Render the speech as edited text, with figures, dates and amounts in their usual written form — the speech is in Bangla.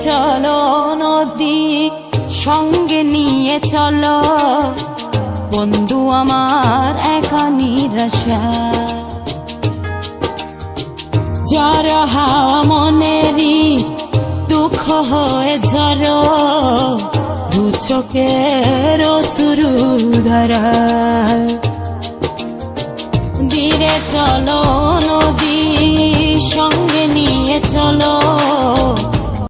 চলো নদী, সঙ্গে নিয়ে চলো বন্ধু আমার একা নিরাশা। জ্বর হাওয়া মনেরই দুঃখ হয়ে ঝড়, দু চোখের অশ্রু ধারা।